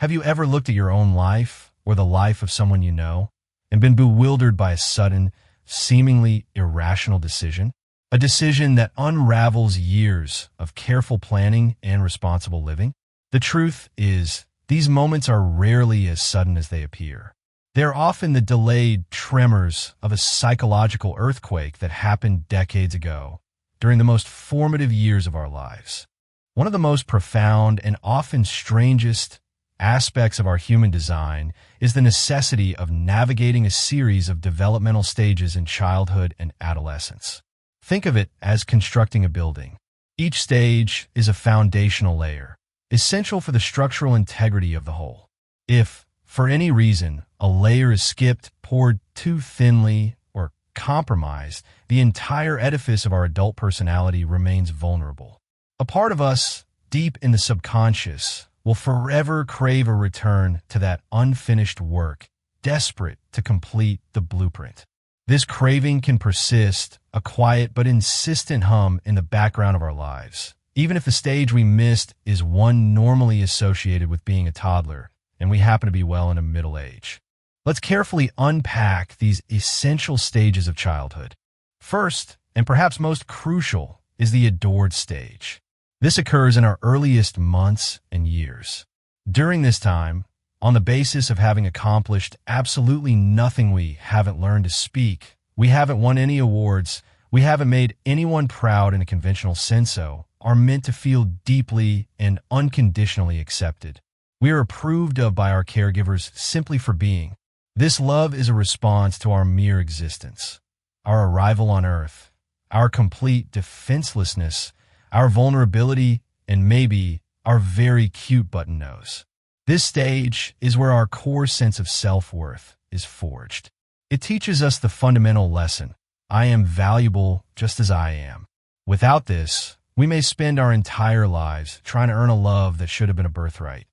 Have you ever looked at your own life or the life of someone you know and been bewildered by a sudden, seemingly irrational decision? A decision that unravels years of careful planning and responsible living? The truth is, these moments are rarely as sudden as they appear. They are often the delayed tremors of a psychological earthquake that happened decades ago, during the most formative years of our lives. One of the most profound and often strangest aspects of our human design is the necessity of navigating a series of developmental stages in childhood and adolescence. Think of it as constructing a building. Each stage is a foundational layer, essential for the structural integrity of the whole. If, for any reason, a layer is skipped, poured too thinly, or compromised, the entire edifice of our adult personality remains vulnerable. A part of us, deep in the subconscious, will forever crave a return to that unfinished work, desperate to complete the blueprint. This craving can persist, a quiet but insistent hum in the background of our lives, even if the stage we missed is one normally associated with being a toddler, and we happen to be well into middle age. Let's carefully unpack these essential stages of childhood. First, and perhaps most crucial, is the adored stage. This occurs in our earliest months and years. During this time, on the basis of having accomplished absolutely nothing, we haven't learned to speak, we haven't won any awards, we haven't made anyone proud in a conventional sense, are meant to feel deeply and unconditionally accepted. We are approved of by our caregivers simply for being. This love is a response to our mere existence, our arrival on earth, our complete defenselessness, our vulnerability, and maybe our very cute button nose. This stage is where our core sense of self-worth is forged. It teaches us the fundamental lesson: I am valuable just as I am. Without this, we may spend our entire lives trying to earn a love that should have been a birthright.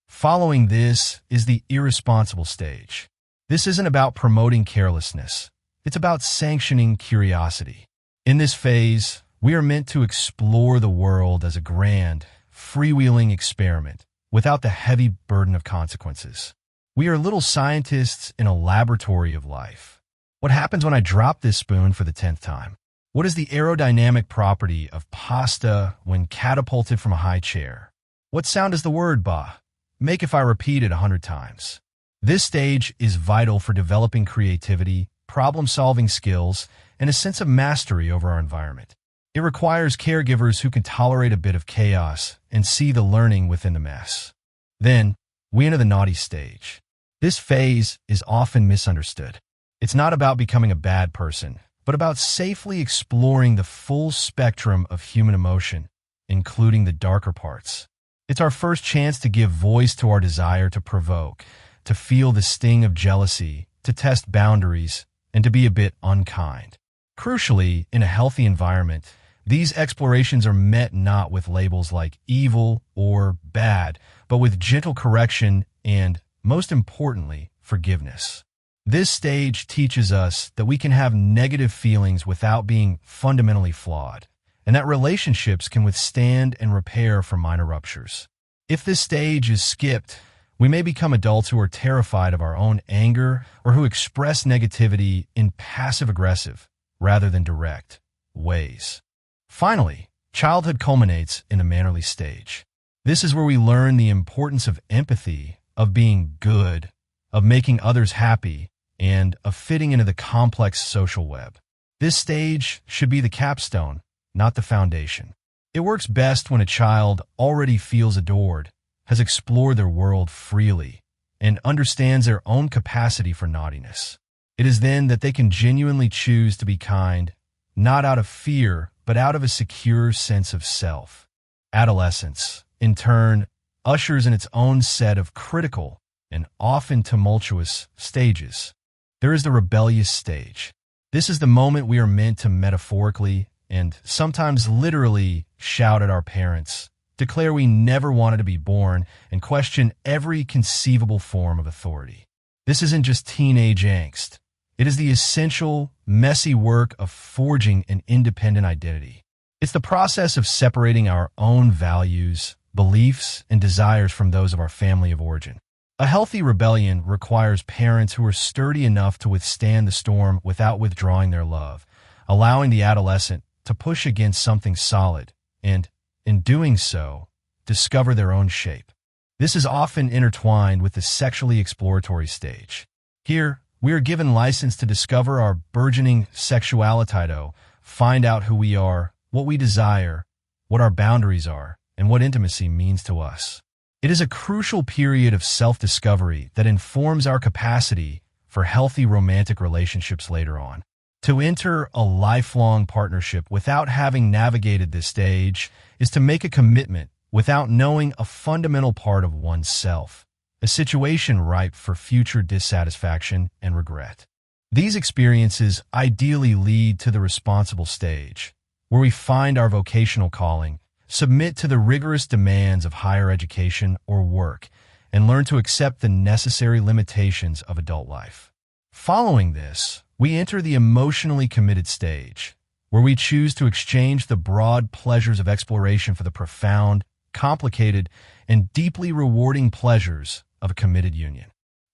Following this is the irresponsible stage. This isn't about promoting carelessness. It's about sanctioning curiosity. In this phase, we are meant to explore the world as a grand, freewheeling experiment without the heavy burden of consequences. We are little scientists in a laboratory of life. What happens when I drop this spoon for the 10th time? What is the aerodynamic property of pasta when catapulted from a high chair? What sound does the word "ba" make if I repeat it 100 times? This stage is vital for developing creativity, problem-solving skills, and a sense of mastery over our environment. It requires caregivers who can tolerate a bit of chaos and see the learning within the mess. Then, we enter the naughty stage. This phase is often misunderstood. It's not about becoming a bad person, but about safely exploring the full spectrum of human emotion, including the darker parts. It's our first chance to give voice to our desire to provoke, to feel the sting of jealousy, to test boundaries, and to be a bit unkind. Crucially, in a healthy environment, these explorations are met not with labels like evil or bad, but with gentle correction and, most importantly, forgiveness. This stage teaches us that we can have negative feelings without being fundamentally flawed, and that relationships can withstand and repair from minor ruptures. If this stage is skipped, we may become adults who are terrified of our own anger or who express negativity in passive-aggressive, rather than direct, ways. Finally, childhood culminates in the mannerly stage. This is where we learn the importance of empathy, of being good, of making others happy, and of fitting into the complex social web. This stage should be the capstone, not the foundation. It works best when a child already feels adored, has explored their world freely, and understands their own capacity for naughtiness. It is then that they can genuinely choose to be kind, not out of fear, but out of a secure sense of self. Adolescence, in turn, ushers in its own set of critical and often tumultuous stages. There is the rebellious stage. This is the moment we are meant to metaphorically and sometimes literally shout at our parents, declare we never wanted to be born, and question every conceivable form of authority. This isn't just teenage angst. It is the essential, messy work of forging an independent identity. It's the process of separating our own values, beliefs, and desires from those of our family of origin. A healthy rebellion requires parents who are sturdy enough to withstand the storm without withdrawing their love, allowing the adolescent to push against something solid and, in doing so, discover their own shape. This is often intertwined with the sexually exploratory stage. Here, we are given license to discover our burgeoning sexuality, find out who we are, what we desire, what our boundaries are, and what intimacy means to us. It is a crucial period of self-discovery that informs our capacity for healthy romantic relationships later on. To enter a lifelong partnership without having navigated this stage is to make a commitment without knowing a fundamental part of oneself, a situation ripe for future dissatisfaction and regret. These experiences ideally lead to the responsible stage, where we find our vocational calling, submit to the rigorous demands of higher education or work, and learn to accept the necessary limitations of adult life. Following this, we enter the emotionally committed stage, where we choose to exchange the broad pleasures of exploration for the profound, complicated, and deeply rewarding pleasures of a committed union.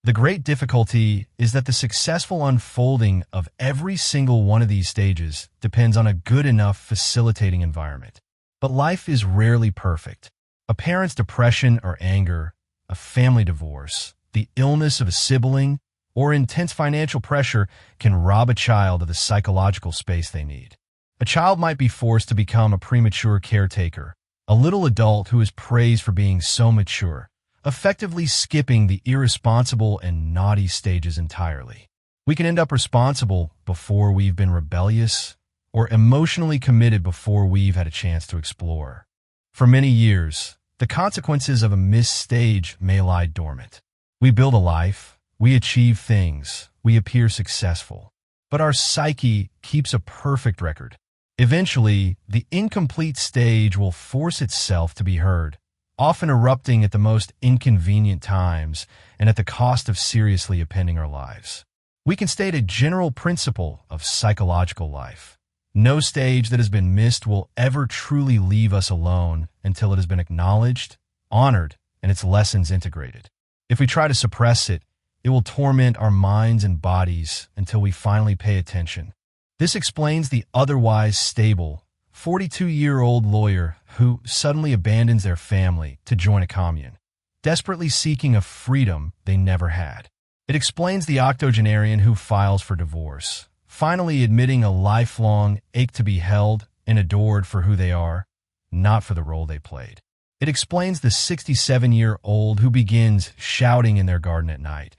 The great difficulty is that the successful unfolding of every single one of these stages depends on a good enough facilitating environment. But life is rarely perfect. A parent's depression or anger, a family divorce, the illness of a sibling, or intense financial pressure can rob a child of the psychological space they need. A child might be forced to become a premature caretaker, a little adult who is praised for being so mature, effectively skipping the irresponsible and naughty stages entirely. We can end up responsible before we've been rebellious, or emotionally committed before we've had a chance to explore. For many years, the consequences of a missed stage may lie dormant. We build a life, we achieve things, we appear successful, but our psyche keeps a perfect record. Eventually, the incomplete stage will force itself to be heard, often erupting at the most inconvenient times and at the cost of seriously upending our lives. We can state a general principle of psychological life. No stage that has been missed will ever truly leave us alone until it has been acknowledged, honored, and its lessons integrated. If we try to suppress it, it will torment our minds and bodies until we finally pay attention. This explains the otherwise stable, 42-year-old lawyer who suddenly abandons their family to join a commune, desperately seeking a freedom they never had. It explains the octogenarian who files for divorce, finally admitting a lifelong ache to be held and adored for who they are, not for the role they played. It explains the 67-year-old who begins shouting in their garden at night,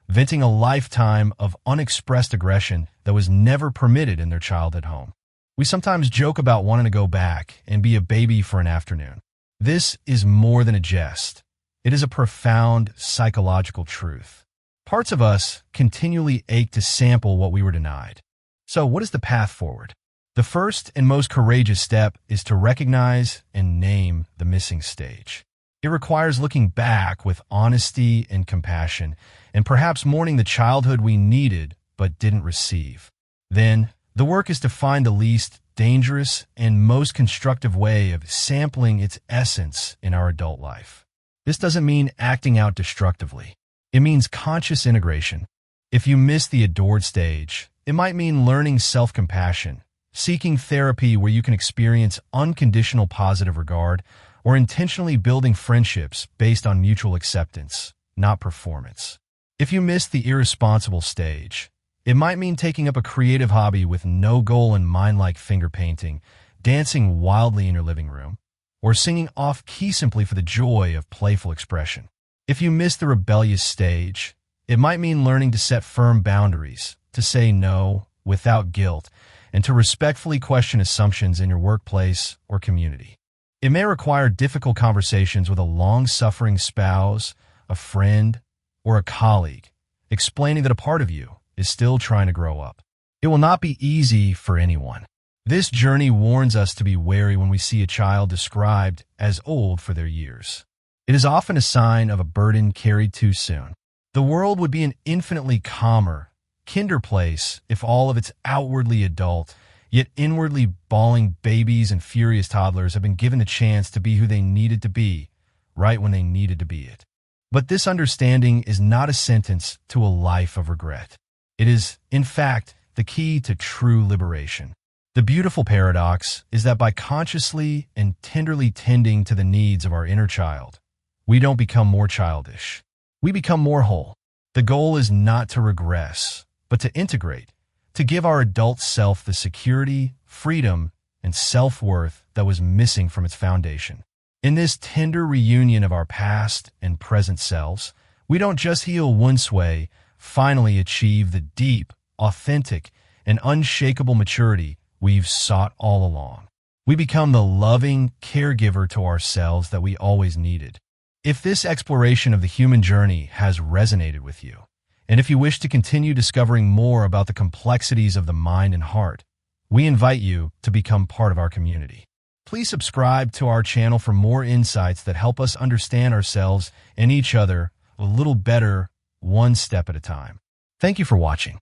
venting a lifetime of unexpressed aggression that was never permitted in their childhood home. We sometimes joke about wanting to go back and be a baby for an afternoon. This is more than a jest. It is a profound psychological truth. Parts of us continually ache to sample what we were denied. So what is the path forward? The first and most courageous step is to recognize and name the missing stage. It requires looking back with honesty and compassion, and perhaps mourning the childhood we needed but didn't receive. Then, the work is to find the least dangerous and most constructive way of sampling its essence in our adult life. This doesn't mean acting out destructively. It means conscious integration. If you miss the adored stage, it might mean learning self-compassion, seeking therapy where you can experience unconditional positive regard, or intentionally building friendships based on mutual acceptance, not performance. If you miss the irresponsible stage, it might mean taking up a creative hobby with no goal in mind like finger painting, dancing wildly in your living room, or singing off-key simply for the joy of playful expression. If you miss the rebellious stage, it might mean learning to set firm boundaries, to say no without guilt, and to respectfully question assumptions in your workplace or community. It may require difficult conversations with a long-suffering spouse, a friend, or a colleague, explaining that a part of you is still trying to grow up. It will not be easy for anyone. This journey warns us to be wary when we see a child described as old for their years. It is often a sign of a burden carried too soon. The world would be an infinitely calmer, kinder place if all of its outwardly adult, yet inwardly bawling babies and furious toddlers have been given the chance to be who they needed to be right when they needed to be it. But this understanding is not a sentence to a life of regret. It is, in fact, the key to true liberation. The beautiful paradox is that by consciously and tenderly tending to the needs of our inner child, we don't become more childish. We become more whole. The goal is not to regress, but to integrate, to give our adult self the security, freedom, and self-worth that was missing from its foundation. In this tender reunion of our past and present selves, we don't just heal once way, finally achieve the deep, authentic, and unshakable maturity we've sought all along. We become the loving caregiver to ourselves that we always needed. If this exploration of the human journey has resonated with you, and if you wish to continue discovering more about the complexities of the mind and heart, we invite you to become part of our community. Please subscribe to our channel for more insights that help us understand ourselves and each other a little better, one step at a time. Thank you for watching.